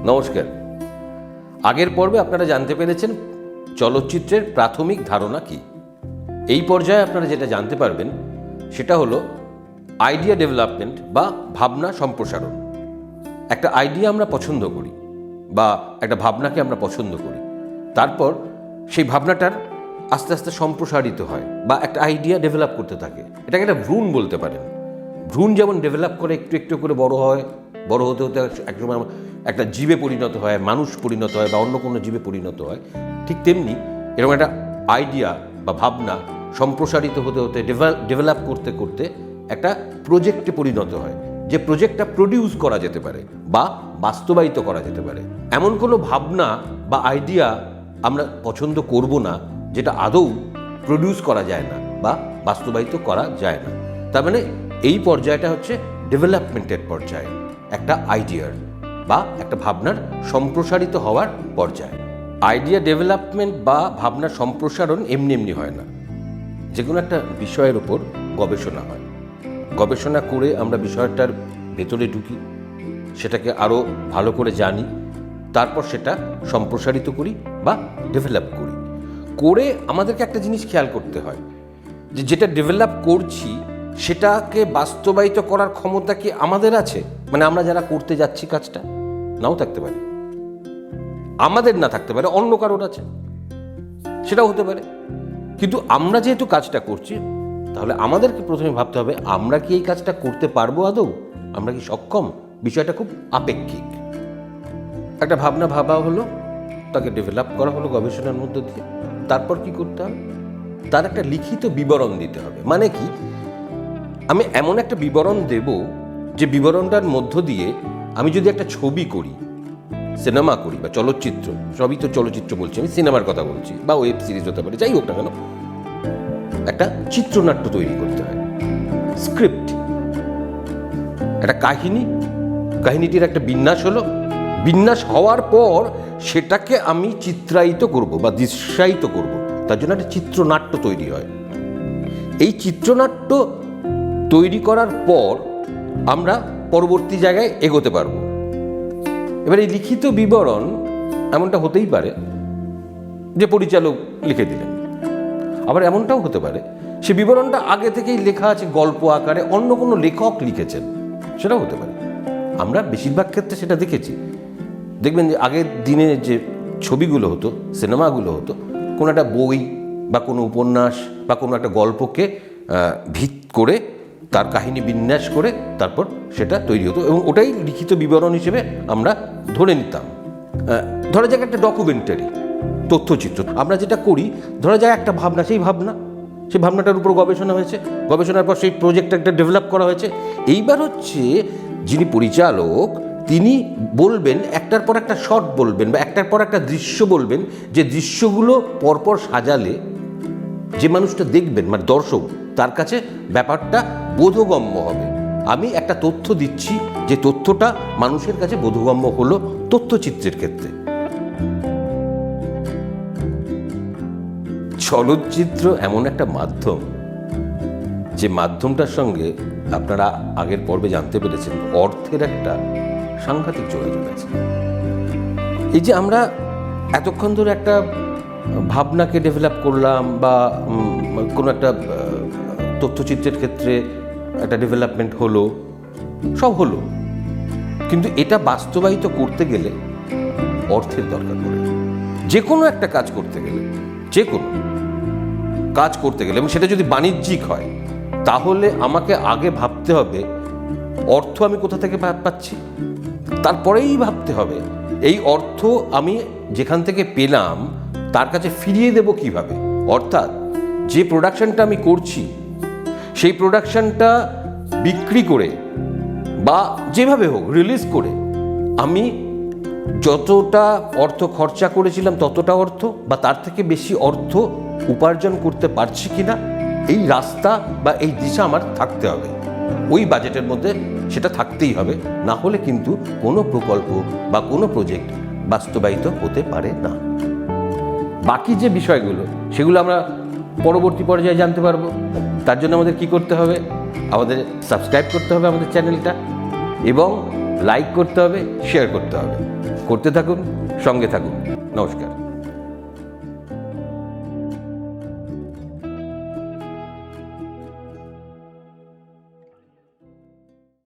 নমস্কার। আগের পর্বে আপনারা জানতে পেরেছেন চলচ্চিত্রের প্রাথমিক ধারণা কি। এই পর্যায়ে আপনারা যেটা জানতে পারবেন সেটা হলো আইডিয়া ডেভেলপমেন্ট বা ভাবনা সম্প্রসারণ। একটা আইডিয়া আমরা পছন্দ করি বা একটা ভাবনাকে আমরা পছন্দ করি, তারপর সেই ভাবনাটার আস্তে আস্তে সম্প্রসারিত হয় বা একটা আইডিয়া ডেভেলপ করতে থাকে। এটাকে একটা ভ্রূণ বলতে পারেন। ভ্রূণ যেমন ডেভেলপ করে একটু একটু করে বড় হয়, বড় হতে হতে একসময় একটা জীবে পরিণত হয়, মানুষ পরিণত হয় বা অন্য কোনো জীবে পরিণত হয়, ঠিক তেমনি এরকম একটা আইডিয়া বা ভাবনা সম্প্রসারিত হতে হতে ডেভেলপ করতে করতে একটা প্রজেক্টে পরিণত হয়, যে প্রজেক্টটা প্রডিউস করা যেতে পারে বা বাস্তবায়িত করা যেতে পারে। এমন কোনো ভাবনা বা আইডিয়া আমরা পছন্দ করব না যেটা আদৌ প্রডিউস করা যায় না বা বাস্তবায়িত করা যায় না। তার মানে এই পর্যায়টা হচ্ছে ডেভেলপমেন্টের পর্যায়, একটা আইডিয়ার বা একটা ভাবনার সম্প্রসারিত হওয়ার পর্যায়। আইডিয়া ডেভেলপমেন্ট বা ভাবনার সম্প্রসারণ এমনি এমনি হয় না। যে কোনো একটা বিষয়ের উপর গবেষণা হয়, গবেষণা করে আমরা বিষয়টার ভেতরে ঢুকি, সেটাকে আরও ভালো করে জানি, তারপর সেটা সম্প্রসারিত করি বা ডেভেলপ করি। করে আমাদেরকে একটা জিনিস খেয়াল করতে হয় যে যেটা ডেভেলপ করছি সেটাকে বাস্তবায়িত করার ক্ষমতা কি আমাদের আছে? মানে আমরা যারা করতে যাচ্ছি কাজটা, নাও থাকতে পারে, আমাদের না থাকতে পারে, অন্য কারোর আছে, সেটাও হতে পারে। কিন্তু আমরা যেহেতু কাজটা করছি, তাহলে আমাদেরকে প্রথমে ভাবতে হবে আমরা কি এই কাজটা করতে পারবো আদৌ, আমরা কি সক্ষম। বিষয়টা খুব আপেক্ষিক। একটা ভাবনা ভাবা হলো, তাকে ডেভেলপ করা হলো গবেষণার মধ্য দিয়ে, তারপর কি করতে হবে, তার একটা লিখিত বিবরণ দিতে হবে। মানে কি, আমি এমন একটা বিবরণ দেব যে বিবরণটার মধ্য দিয়ে আমি যদি একটা ছবি করি, সিনেমা করি বা চলচ্চিত্র, সবই তো চলচ্চিত্র বলছি, আমি সিনেমার কথা বলছি, বা ওয়েব সিরিজ হতে পারে, যাই হোক না কেন, একটা চিত্রনাট্য তৈরি করতে হয়, স্ক্রিপ্ট, একটা কাহিনীটির একটা বিন্যাস হলো, বিন্যাস হওয়ার পর সেটাকে আমি চিত্রায়িত করব বা দৃশ্যায়িত করব, তার জন্য একটা চিত্রনাট্য তৈরি হয়। এই চিত্রনাট্য তৈরি করার পর আমরা পরবর্তী জায়গায় এগোতে পারবো। এবার এই লিখিত বিবরণ এমনটা হতেই পারে যে পরিচালক লিখে দিলেন, আবার এমনটাও হতে পারে সে বিবরণটা আগে থেকেই লেখা আছে গল্প আকারে, অন্য কোনো লেখক লিখেছেন, সেটাও হতে পারে। আমরা বেশিরভাগ ক্ষেত্রে সেটা দেখেছি। দেখবেন যে আগের দিনে যে ছবিগুলো হতো, সিনেমাগুলো হতো, কোনো একটা বই বা কোনো উপন্যাস বা কোনো একটা গল্পকে ভিত করে তার কাহিনী বিন্যাস করে তারপর সেটা তৈরি হতো এবং ওটাই লিখিত বিবরণ হিসেবে আমরা ধরে নিতাম। ধরা যাক একটা ডকুমেন্টারি, তথ্যচিত্র আমরা যেটা করি, ধরা যায় একটা ভাবনা, সেই ভাবনাটার উপর গবেষণা হয়েছে, গবেষণার পর সেই প্রজেক্টটা একটা ডেভেলপ করা হয়েছে। এইবার হচ্ছে যিনি পরিচালক, তিনি বলবেন, একটার পর একটা শট বলবেন বা একটার পর একটা দৃশ্য বলবেন, যে দৃশ্যগুলো পরপর সাজালে যে মানুষটা দেখবেন, মানে দর্শক, তার কাছে ব্যাপারটা বোধগম্য হবে। আমি একটা তথ্য দিচ্ছি, যে তথ্যটা মানুষের কাছে বোধগম্য হলো তথ্যচিত্রের ক্ষেত্রে। চলচ্চিত্র এমন একটা মাধ্যম, যে মাধ্যমটার সঙ্গে আপনারা আগের পর্বে জানতে পেরেছেন অর্থের একটা সাংঘাতিক যোগাযোগ আছে। এই যে আমরা এতক্ষণ ধরে একটা ভাবনাকে ডেভেলপ করলাম বা কোনো একটা তথ্যচিত্রের ক্ষেত্রে একটা ডেভেলপমেন্ট হলো, সব হলো, কিন্তু এটা বাস্তবায়িত করতে গেলে অর্থের দরকার পড়ে। যে কোনো একটা কাজ করতে গেলে, এবং সেটা যদি বাণিজ্যিক হয়, তাহলে আমাকে আগে ভাবতে হবে অর্থ আমি কোথা থেকে পাচ্ছি, তারপরেই ভাবতে হবে এই অর্থ আমি যেখান থেকে পেলাম তার কাছে ফিরিয়ে দেব কিভাবে। অর্থাৎ যে প্রোডাকশনটা আমি করছি, সেই প্রোডাকশনটা বিক্রি করে বা যেভাবে হোক রিলিজ করে আমি যতটা অর্থ খরচা করেছিলাম ততটা অর্থ বা তার থেকে বেশি অর্থ উপার্জন করতে পারছি কিনা, এই রাস্তা বা এই দিশা আমার থাকতে হবে। ওই বাজেটের মধ্যে সেটা থাকতেই হবে, না হলে কিন্তু কোনো প্রকল্প বা কোনো প্রজেক্ট বাস্তবায়িত হতে পারে না। বাকি যে বিষয়গুলো, সেগুলো আমরা পরবর্তী পর্যায়ে জানতে পারবো। তার জন্য আমাদের কি করতে হবে, আমাদের সাবস্ক্রাইব করতে হবে আমাদের চ্যানেলটা, এবং লাইক করতে হবে, শেয়ার করতে হবে। করতে থাকুন, সঙ্গে থাকুন। নমস্কার।